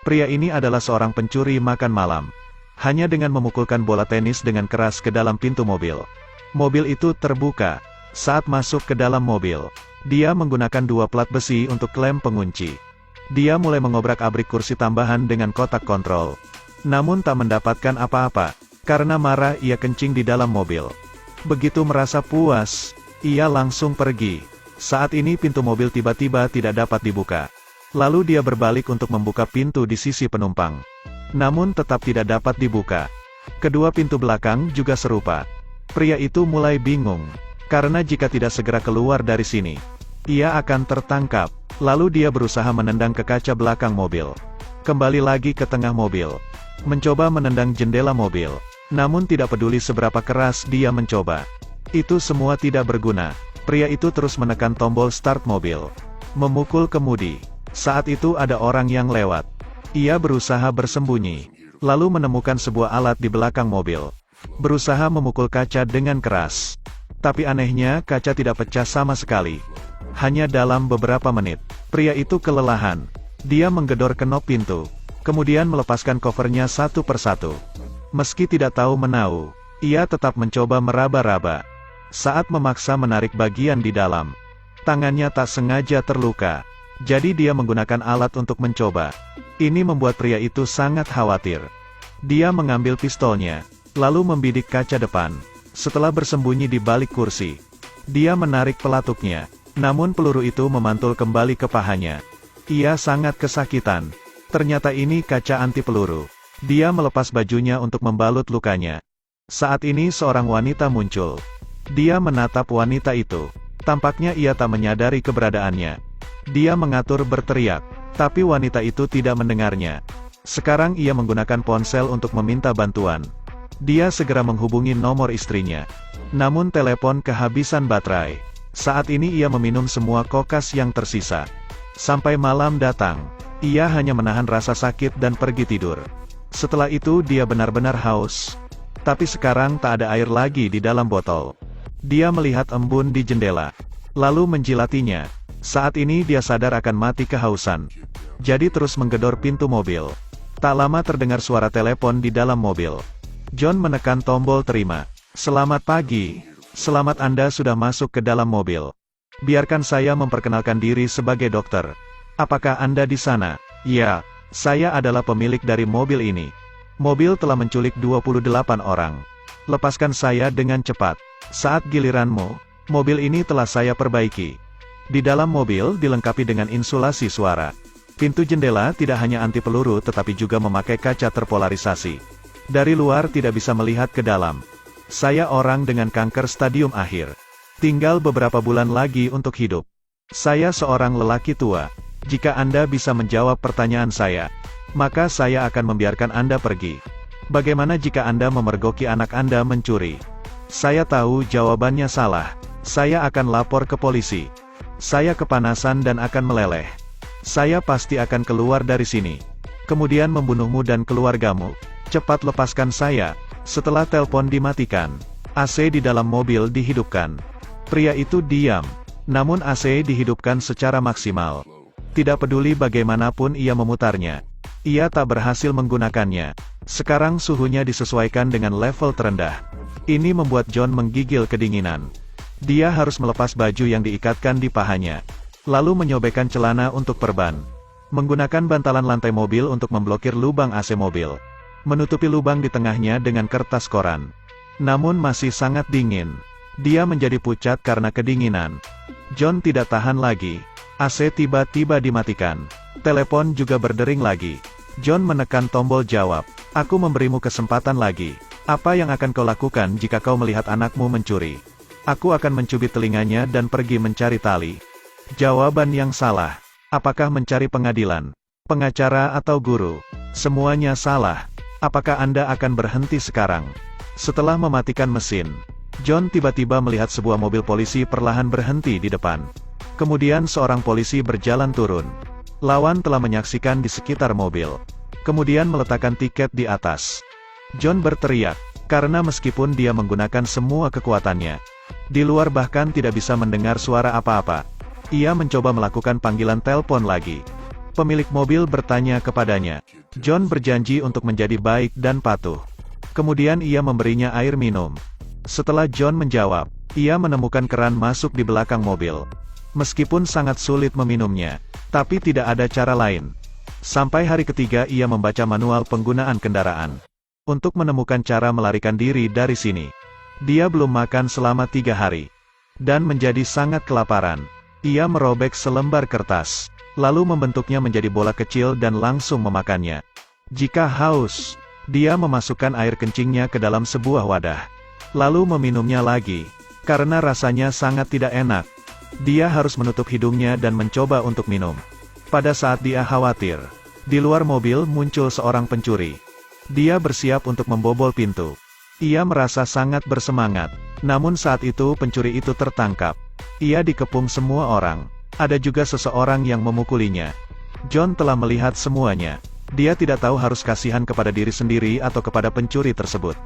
Pria ini adalah seorang pencuri makan malam. Hanya dengan memukulkan bola tenis dengan keras ke dalam pintu mobil. Mobil itu terbuka. Saat masuk ke dalam mobil, dia menggunakan 2 plat besi untuk klem pengunci. Dia mulai mengobrak-abrik kursi tambahan dengan kotak kontrol. Namun tak mendapatkan apa-apa. Karena marah ia kencing di dalam mobil. Begitu merasa puas, ia langsung pergi. Saat ini pintu mobil tiba-tiba tidak dapat dibuka. Lalu dia berbalik untuk membuka pintu di sisi penumpang. Namun tetap tidak dapat dibuka. Kedua pintu belakang juga serupa. Pria itu mulai bingung. Karena jika tidak segera keluar dari sini, ia akan tertangkap. Lalu dia berusaha menendang ke kaca belakang mobil. Kembali lagi ke tengah mobil. Mencoba menendang jendela mobil. Namun tidak peduli seberapa keras dia mencoba. Itu semua tidak berguna. Pria itu terus menekan tombol start mobil. Memukul kemudi. Saat itu ada orang yang lewat. Ia berusaha bersembunyi. Lalu menemukan sebuah alat di belakang mobil. Berusaha memukul kaca dengan keras. Tapi anehnya kaca tidak pecah sama sekali. Hanya dalam beberapa menit, pria itu kelelahan. Dia menggedor kenop pintu. Kemudian melepaskan covernya satu persatu. Meski tidak tahu menau, ia tetap mencoba meraba-raba. Saat memaksa menarik bagian di dalam, tangannya tak sengaja terluka. Jadi dia menggunakan alat untuk mencoba. Ini membuat pria itu sangat khawatir. Dia mengambil pistolnya, lalu membidik kaca depan. Setelah bersembunyi di balik kursi, dia menarik pelatuknya. Namun peluru itu memantul kembali ke pahanya. Ia sangat kesakitan. Ternyata ini kaca anti peluru. Dia melepas bajunya untuk membalut lukanya. Saat ini seorang wanita muncul. Dia menatap wanita itu. Tampaknya ia tak menyadari keberadaannya. Dia mengatur berteriak, tapi wanita itu tidak mendengarnya. Sekarang ia menggunakan ponsel untuk meminta bantuan. Dia segera menghubungi nomor istrinya. Namun telepon kehabisan baterai. Saat ini ia meminum semua kokas yang tersisa. Sampai malam datang, ia hanya menahan rasa sakit dan pergi tidur. Setelah itu dia benar-benar haus. Tapi sekarang tak ada air lagi di dalam botol. Dia melihat embun di jendela, lalu menjilatinya. Saat ini dia sadar akan mati kehausan. Jadi terus menggedor pintu mobil. Tak lama terdengar suara telepon di dalam mobil. John menekan tombol terima. Selamat pagi. Selamat Anda sudah masuk ke dalam mobil. Biarkan saya memperkenalkan diri sebagai dokter. Apakah Anda di sana? Ya, saya adalah pemilik dari mobil ini. Mobil telah menculik 28 orang. Lepaskan saya dengan cepat. Saat giliranmu, mobil ini telah saya perbaiki. Di dalam mobil dilengkapi dengan insulasi suara. Pintu jendela tidak hanya anti peluru tetapi juga memakai kaca terpolarisasi. Dari luar tidak bisa melihat ke dalam. Saya orang dengan kanker stadium akhir. Tinggal beberapa bulan lagi untuk hidup. Saya seorang lelaki tua. Jika Anda bisa menjawab pertanyaan saya, maka saya akan membiarkan Anda pergi. Bagaimana jika Anda memergoki anak Anda mencuri? Saya tahu jawabannya salah. Saya akan lapor ke polisi. Saya kepanasan dan akan meleleh. Saya pasti akan keluar dari sini. Kemudian membunuhmu dan keluargamu. Cepat lepaskan saya. Setelah telepon dimatikan, AC di dalam mobil dihidupkan. Pria itu diam. Namun AC dihidupkan secara maksimal. Tidak peduli bagaimanapun ia memutarnya. Ia tak berhasil menggunakannya. Sekarang suhunya disesuaikan dengan level terendah. Ini membuat John menggigil kedinginan. Dia harus melepas baju yang diikatkan di pahanya. Lalu menyobekkan celana untuk perban. Menggunakan bantalan lantai mobil untuk memblokir lubang AC mobil. Menutupi lubang di tengahnya dengan kertas koran. Namun masih sangat dingin. Dia menjadi pucat karena kedinginan. John tidak tahan lagi. AC tiba-tiba dimatikan. Telepon juga berdering lagi. John menekan tombol jawab. Aku memberimu kesempatan lagi. Apa yang akan kau lakukan jika kau melihat anakmu mencuri? Aku akan mencubit telinganya dan pergi mencari tali. Jawaban yang salah. Apakah mencari pengadilan, pengacara atau guru? Semuanya salah. Apakah Anda akan berhenti sekarang? Setelah mematikan mesin, John tiba-tiba melihat sebuah mobil polisi perlahan berhenti di depan. Kemudian seorang polisi berjalan turun. Lawan telah menyaksikan di sekitar mobil. Kemudian meletakkan tiket di atas. John berteriak, karena meskipun dia menggunakan semua kekuatannya, di luar bahkan tidak bisa mendengar suara apa-apa. Ia mencoba melakukan panggilan telepon lagi. Pemilik mobil bertanya kepadanya. John berjanji untuk menjadi baik dan patuh. Kemudian ia memberinya air minum. Setelah John menjawab, ia menemukan keran masuk di belakang mobil. Meskipun sangat sulit meminumnya, tapi tidak ada cara lain. Sampai hari ketiga ia membaca manual penggunaan kendaraan. Untuk menemukan cara melarikan diri dari sini. Dia belum makan selama 3 hari. Dan menjadi sangat kelaparan. Ia merobek selembar kertas. Lalu membentuknya menjadi bola kecil dan langsung memakannya. Jika haus, dia memasukkan air kencingnya ke dalam sebuah wadah. Lalu meminumnya lagi. Karena rasanya sangat tidak enak. Dia harus menutup hidungnya dan mencoba untuk minum. Pada saat dia khawatir, di luar mobil muncul seorang pencuri. Dia bersiap untuk membobol pintu. Ia merasa sangat bersemangat. Namun saat itu pencuri itu tertangkap. Ia dikepung semua orang. Ada juga seseorang yang memukulinya. John telah melihat semuanya. Dia tidak tahu harus kasihan kepada diri sendiri atau kepada pencuri tersebut.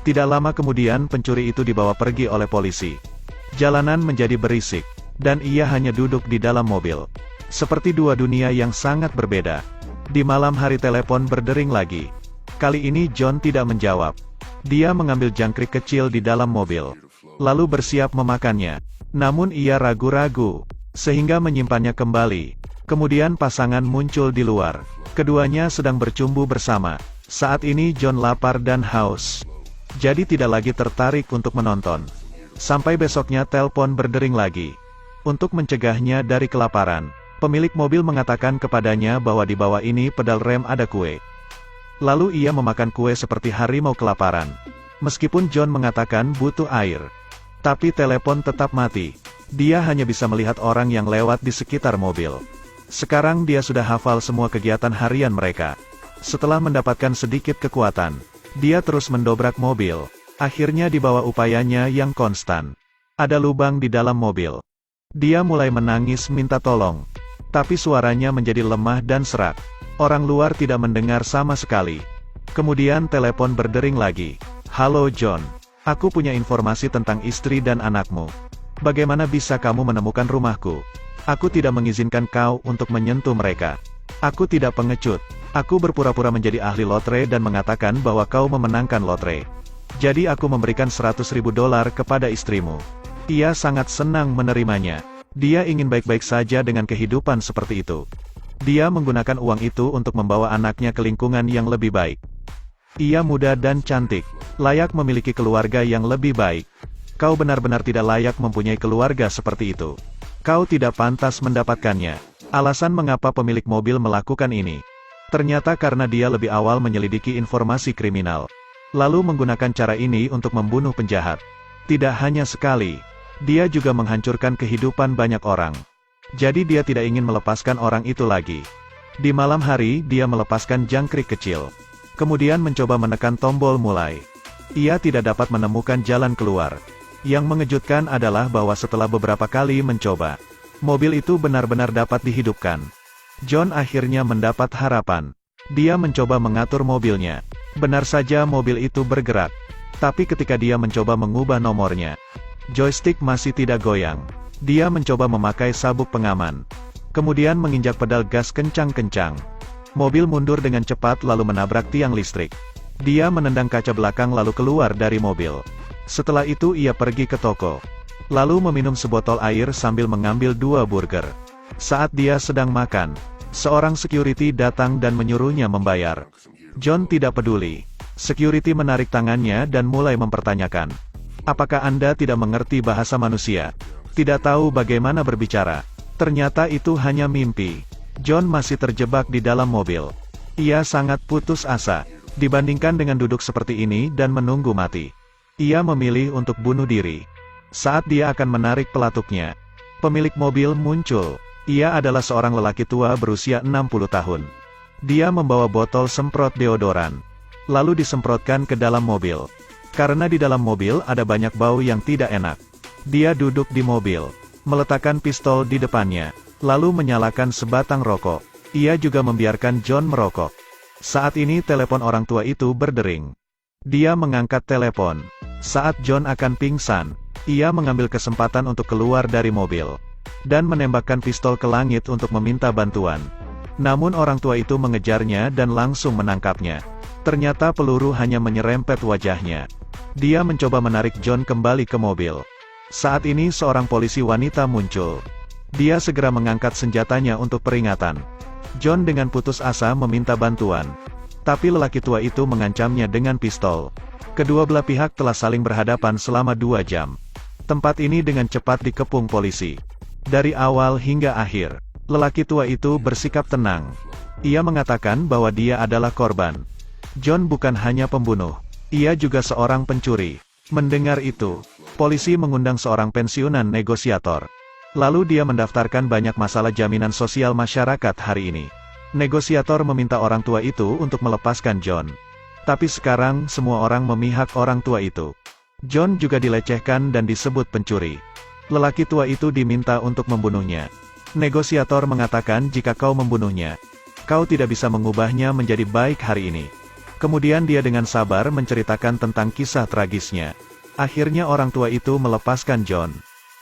Tidak lama kemudian pencuri itu dibawa pergi oleh polisi. Jalanan menjadi berisik, dan ia hanya duduk di dalam mobil. Seperti dua dunia yang sangat berbeda. Di malam hari telepon berdering lagi. Kali ini John tidak menjawab. Dia mengambil jangkrik kecil di dalam mobil. Lalu bersiap memakannya. Namun ia ragu-ragu. Sehingga menyimpannya kembali. Kemudian pasangan muncul di luar. Keduanya sedang bercumbu bersama. Saat ini John lapar dan haus. Jadi tidak lagi tertarik untuk menonton. Sampai besoknya telepon berdering lagi. Untuk mencegahnya dari kelaparan, pemilik mobil mengatakan kepadanya bahwa di bawah ini pedal rem ada kue. Lalu ia memakan kue seperti harimau kelaparan. Meskipun John mengatakan butuh air. Tapi telepon tetap mati. Dia hanya bisa melihat orang yang lewat di sekitar mobil. Sekarang dia sudah hafal semua kegiatan harian mereka. Setelah mendapatkan sedikit kekuatan, dia terus mendobrak mobil. Akhirnya di bawah upayanya yang konstan, ada lubang di dalam mobil. Dia mulai menangis minta tolong. Tapi suaranya menjadi lemah dan serak. Orang luar tidak mendengar sama sekali. Kemudian telepon berdering lagi. Halo John. Aku punya informasi tentang istri dan anakmu. Bagaimana bisa kamu menemukan rumahku? Aku tidak mengizinkan kau untuk menyentuh mereka. Aku tidak pengecut. Aku berpura-pura menjadi ahli lotre dan mengatakan bahwa kau memenangkan lotre. Jadi aku memberikan $100.000 kepada istrimu. Ia sangat senang menerimanya. Dia ingin baik-baik saja dengan kehidupan seperti itu. Dia menggunakan uang itu untuk membawa anaknya ke lingkungan yang lebih baik. Ia muda dan cantik, layak memiliki keluarga yang lebih baik. Kau benar-benar tidak layak mempunyai keluarga seperti itu. Kau tidak pantas mendapatkannya. Alasan mengapa pemilik mobil melakukan ini. Ternyata karena dia lebih awal menyelidiki informasi kriminal. Lalu menggunakan cara ini untuk membunuh penjahat. Tidak hanya sekali. Dia juga menghancurkan kehidupan banyak orang. Jadi dia tidak ingin melepaskan orang itu lagi. Di malam hari dia melepaskan jangkrik kecil. Kemudian mencoba menekan tombol mulai. Ia tidak dapat menemukan jalan keluar. Yang mengejutkan adalah bahwa setelah beberapa kali mencoba, mobil itu benar-benar dapat dihidupkan. John akhirnya mendapat harapan. Dia mencoba mengatur mobilnya. Benar saja mobil itu bergerak. Tapi ketika dia mencoba mengubah nomornya, joystick masih tidak goyang. Dia mencoba memakai sabuk pengaman. Kemudian menginjak pedal gas kencang-kencang. Mobil mundur dengan cepat lalu menabrak tiang listrik. Dia menendang kaca belakang lalu keluar dari mobil. Setelah itu ia pergi ke toko. Lalu meminum sebotol air sambil mengambil 2 burger. Saat dia sedang makan, seorang security datang dan menyuruhnya membayar. John tidak peduli. Security menarik tangannya dan mulai mempertanyakan. Apakah Anda tidak mengerti bahasa manusia? Tidak tahu bagaimana berbicara? Ternyata itu hanya mimpi. John masih terjebak di dalam mobil. Ia sangat putus asa. Dibandingkan dengan duduk seperti ini dan menunggu mati. Ia memilih untuk bunuh diri. Saat dia akan menarik pelatuknya, pemilik mobil muncul. Ia adalah seorang lelaki tua berusia 60 tahun. Dia membawa botol semprot deodoran. Lalu disemprotkan ke dalam mobil. Karena di dalam mobil ada banyak bau yang tidak enak. Dia duduk di mobil, meletakkan pistol di depannya, lalu menyalakan sebatang rokok. Ia juga membiarkan John merokok. Saat ini telepon orang tua itu berdering. Dia mengangkat telepon. Saat John akan pingsan, ia mengambil kesempatan untuk keluar dari mobil. Dan menembakkan pistol ke langit untuk meminta bantuan. Namun orang tua itu mengejarnya dan langsung menangkapnya. Ternyata peluru hanya menyerempet wajahnya. Dia mencoba menarik John kembali ke mobil. Saat ini seorang polisi wanita muncul. Dia segera mengangkat senjatanya untuk peringatan. John dengan putus asa meminta bantuan. Tapi lelaki tua itu mengancamnya dengan pistol. Kedua belah pihak telah saling berhadapan selama 2 jam. Tempat ini dengan cepat dikepung polisi. Dari awal hingga akhir, lelaki tua itu bersikap tenang. Ia mengatakan bahwa dia adalah korban. John bukan hanya pembunuh, ia juga seorang pencuri. Mendengar itu, polisi mengundang seorang pensiunan negosiator. Lalu dia mendaftarkan banyak masalah jaminan sosial masyarakat hari ini. Negosiator meminta orang tua itu untuk melepaskan John. Tapi sekarang semua orang memihak orang tua itu. John juga dilecehkan dan disebut pencuri. Lelaki tua itu diminta untuk membunuhnya. Negosiator mengatakan jika kau membunuhnya, kau tidak bisa mengubahnya menjadi baik hari ini. Kemudian dia dengan sabar menceritakan tentang kisah tragisnya. Akhirnya orang tua itu melepaskan John.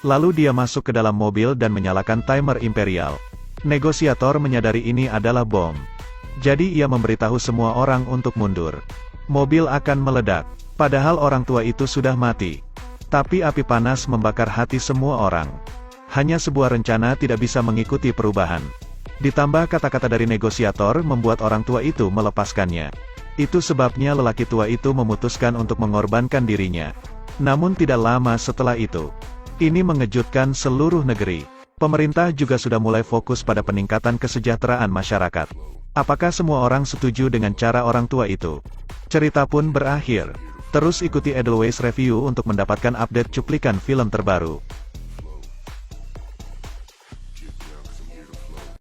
Lalu dia masuk ke dalam mobil dan menyalakan timer imperial. Negosiator menyadari ini adalah bom. Jadi ia memberitahu semua orang untuk mundur. Mobil akan meledak. Padahal orang tua itu sudah mati. Tapi api panas membakar hati semua orang. Hanya sebuah rencana tidak bisa mengikuti perubahan. Ditambah kata-kata dari negosiator membuat orang tua itu melepaskannya. Itu sebabnya lelaki tua itu memutuskan untuk mengorbankan dirinya. Namun tidak lama setelah itu, ini mengejutkan seluruh negeri. Pemerintah juga sudah mulai fokus pada peningkatan kesejahteraan masyarakat. Apakah semua orang setuju dengan cara orang tua itu? Cerita pun berakhir. Terus ikuti Edelweiss Review untuk mendapatkan update cuplikan film terbaru.